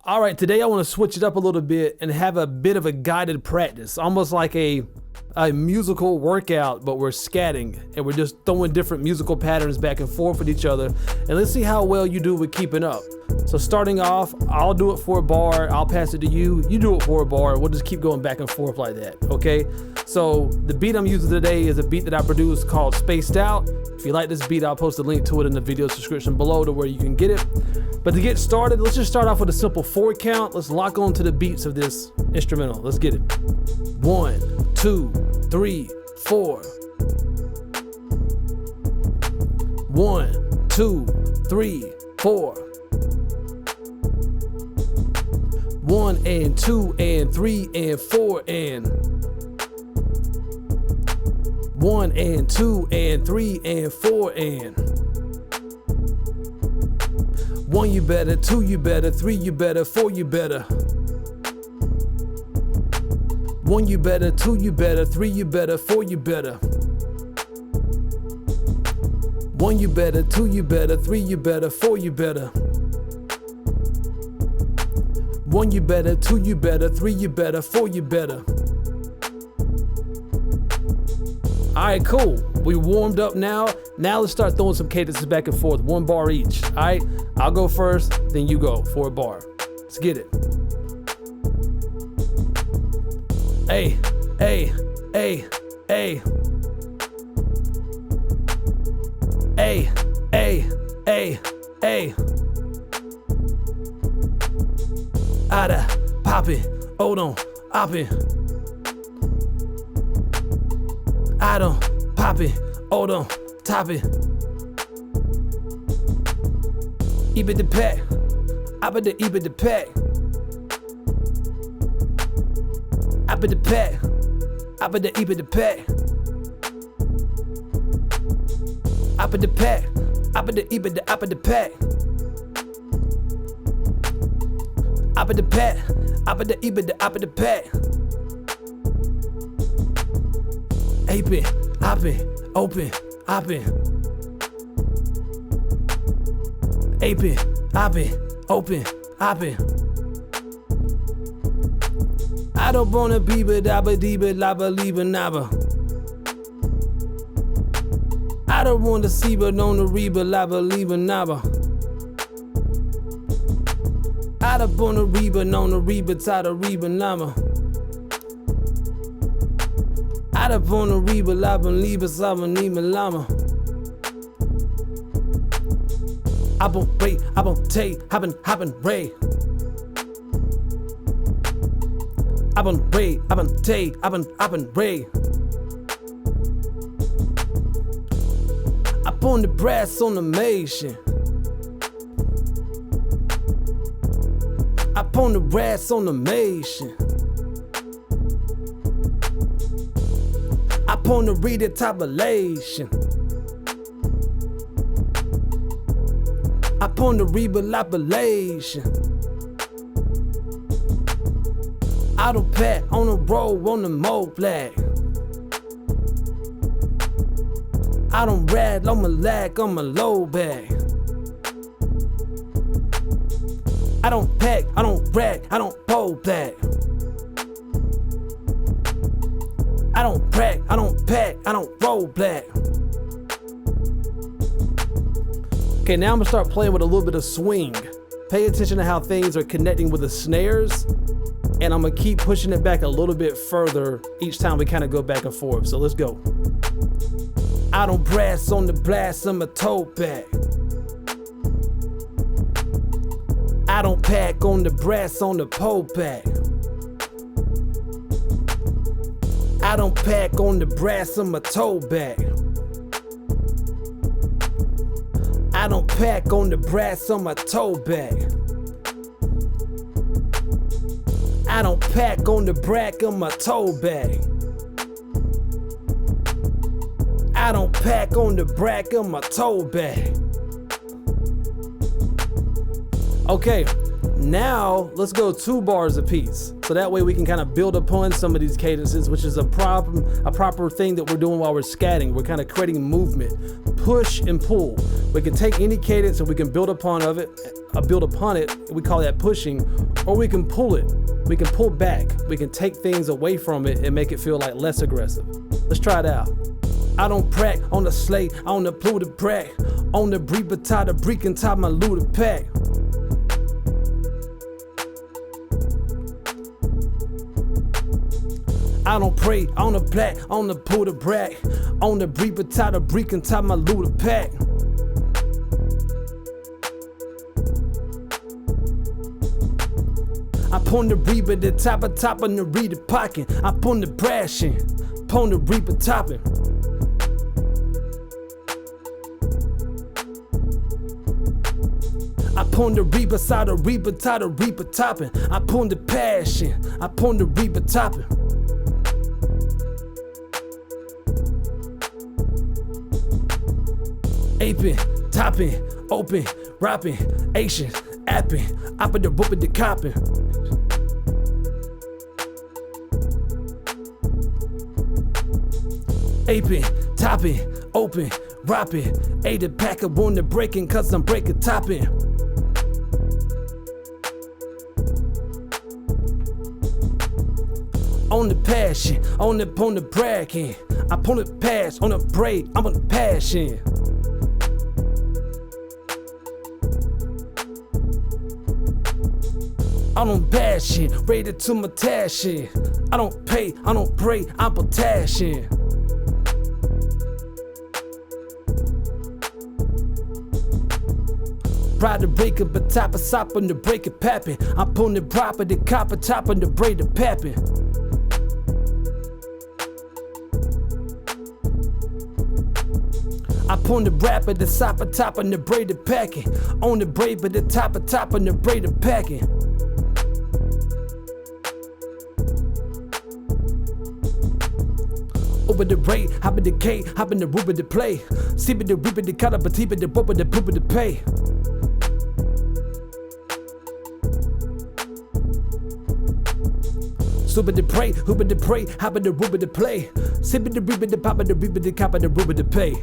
All right, today I want to switch it up a little bit and have a bit of a guided practice, almost like a musical workout, but we're scatting and we're just throwing different musical patterns back and forth with each other. And let's see how well you do with keeping up. So starting off, I'll do it for a bar, I'll pass it to you, you do it for a bar, we'll just keep going back and forth like that, okay? So the beat I'm using today is a beat that I produced called Spaced Out. If you like this beat, I'll post a link to it in the video description below to where you can get it. But to get started, let's just start off with a simple 4 count. Let's lock on to the beats of this instrumental. Let's get it. 1, 2, 3, 4. 1, 2, 3, 4. 1 and 2 and 3 and 4 and 1 and 2 and 3 and 4 and 1 you better, 2 you better, 3 you better, 4 you better. 1 you better, 2 you better, 3 you better, 4 you better. 1 you better, 2 you better, 3 you better, 4 you better. 1 you better, 2 you better, 3 you better, 4 you better. Alright, cool. We warmed up now. Now let's start throwing some cadences back and forth, 1 bar each. Alright, I'll go first, then you go for a bar. Let's get it. Hey, hey, hey, hey. Hey, hey, hey, hey. Ada, poppin', hold on, oppin'. I don't pop it, hold on, top it. Ibit the pack, I bet the ibit the pack. I bet the pack, I bet the ibit the pack. I bet the pack, I bet the ibit the I bet the pack. I bet the pack, I bet the ibit the I bet the pack. Apin, hoppin', open, hoppin'. Apin, hoppin', open, hoppin'. I don't wanna be but I believe it, I believe it, never. I don't wanna see but on the read but I believe it, never. I don't wanna read but on the read but I don't read but never. I don't wanna read but I believe it, I believe it, llama. I won't wait, I won't take, happen, ray. I won't wait, I won't take, happen, ray. I on the brass on the nation. I on the brass on the nation. Upon the reader tabulation. Upon the rebelabulation. I don't pat on the road on the mo flag. I don't rad on my lag on my low bag. I don't pack, I don't brag, I don't pull back. I don't brag, I don't pack, I don't roll black. Okay, now I'm gonna start playing with a little bit of swing. Pay attention to how things are connecting with the snares, and I'm gonna keep pushing it back a little bit further each time we kind of go back and forth. So let's go. I don't brass on the blast, I'm a toe back. I don't pack on the brass on the pole back. I don't pack on the brass on my toe bag. I don't pack on the brass on my toe bag. I don't pack on the brack on my toe bag. I don't pack on the brack on my toe bag. Okay, Now let's go 2 bars apiece. So that way we can kind of build upon some of these cadences, which is a proper thing that we're doing while we're scatting. We're kind of creating movement, push and pull. We can take any cadence and we can build upon it. We call that pushing, or we can pull it. We can pull back. We can take things away from it and make it feel like less aggressive. Let's try it out. I don't prac on the slate, on the Pluto prac, on the breeper tie, the break and tie my looter pack. I don't pray on the black, on the pull the brack, on the breeper tie, the break and tie my looter pack. I pon the reaper, the top on the reader pocket. I pon the brashing, pon the reaper topping. I pon the reaper side, the reaper tie, the reaper topping. I pon the passion, I pon the reaper topping. Aping, topping, open, rapping, Asian, apping, I put the whooping the copping. Aping, topping, open, rapping, ate a pack of one to breaking cause I'm breaking topping. On the passion, on the bragging, I pull it past, on the break, I'm on the passion. I don't bash it, rated to my tashin'. I don't pay, I don't pray, I'm potassium. Ride the breaker, but top a sop on the breaker pappin'. I pull the proper, the copper top on the braid the pappin'. I pull the rapper, the sopper top on the braid the packing. On the braid, but the top on the braid the packing. Over the rate, hop in the K, hop in the roof of the play. Sip it the rip it the cut up, but tip it the boop of the poop of the pay. Super the pray, hoop of the pray, hop in the roof of the play. Sip it the rip it the pop of the rip it the cop of the roof of the pay.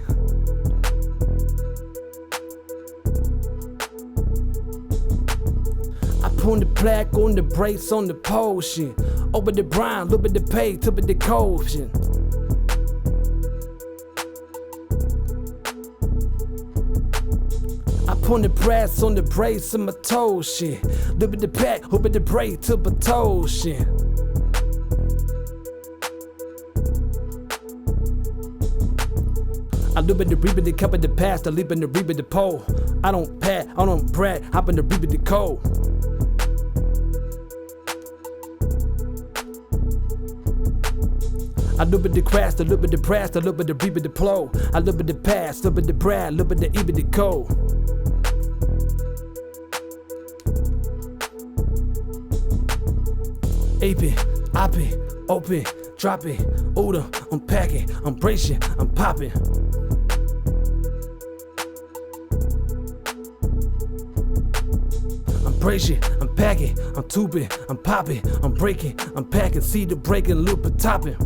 I pull the plaque on the brakes on the potion. Over the brine, look at the pay, tip of the coaching. I put the brass on the brace of my toe shit. Look at the pack, hoop at the braid to my toe shit. I look at the reap of the cup of the past, I leap in the reap of the pole. I don't pat, I don't brag, hop in the reap of the cold. I look at the crash, I look at the brass, I look at the reap of the plow. I look at the past, look at the brad, look at the eve of the cold. Aping, opping, open, dropping, odor, I'm packing, I'm bracing, I'm popping. I'm bracing, I'm packing, I'm tubing, I'm popping, I'm breaking, I'm packing, see the breaking, loop and topping.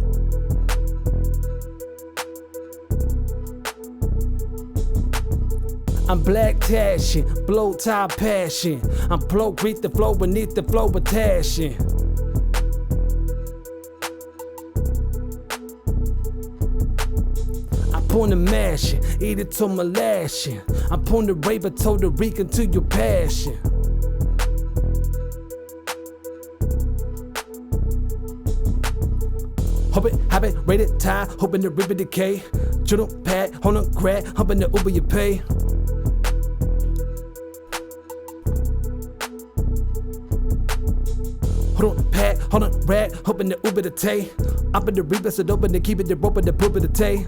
I'm black tashing, blow tie passion. I'm blow, greet the flow beneath the flow of tashing. I'm pulling the mashing, eat it to my lashing. I'm pulling the raver, told the Rican to your passion. Hop it, rated tie, hoping the river decay. Journal pad, hold on, grab, humping the Uber you pay. Hold on, pad, hold on, rag, hoping the Uber the tay. Up in the reaper, so open to keep it the rope of the poop of the tay.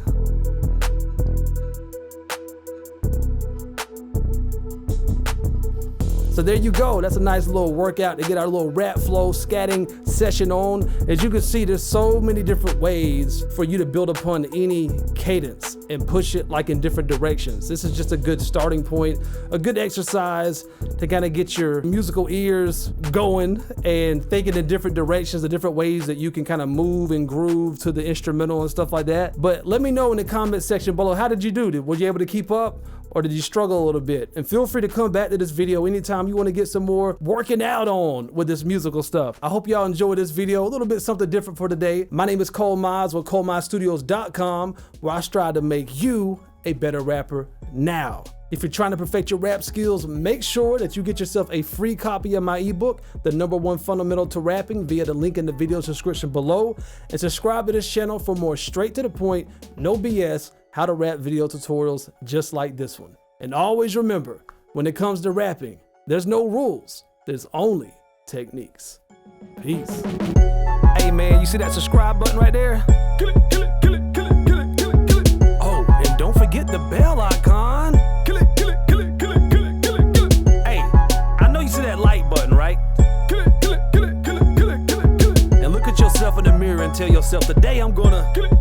So there you go. That's a nice little workout to get our little rap flow scatting session on. As you can see, there's so many different ways for you to build upon any cadence and push it like in different directions. This is just a good starting point, a good exercise to kind of get your musical ears going and thinking in different directions, the different ways that you can kind of move and groove to the instrumental and stuff like that. But let me know in the comment section below, how did you do? Were you able to keep up? Or did you struggle a little bit? And feel free to come back to this video anytime you want to get some more working out on with this musical stuff. I hope y'all enjoyed this video, a little bit something different for today. My name is Cole Mize with ColeMizeStudios.com, where I strive to make you a better rapper now. If you're trying to perfect your rap skills, make sure that you get yourself a free copy of my ebook, The #1 Fundamental to Rapping, via the link in the video description below. And subscribe to this channel for more straight to the point, no BS, how to rap video tutorials just like this one. And always remember, when it comes to rapping, there's no rules, there's only techniques. Peace. Hey man, you see that subscribe button right there? Kill it, kill it, kill it, kill it, kill it, kill it, kill it. Oh, and don't forget the bell icon. Kill it, kill it, kill it, kill it, kill it, kill it, kill it. Hey, I know you see that like button, right? Kill it, kill it, kill it, kill it, kill it, kill it, kill it. And look at yourself in the mirror and tell yourself, today I'm gonna kill it.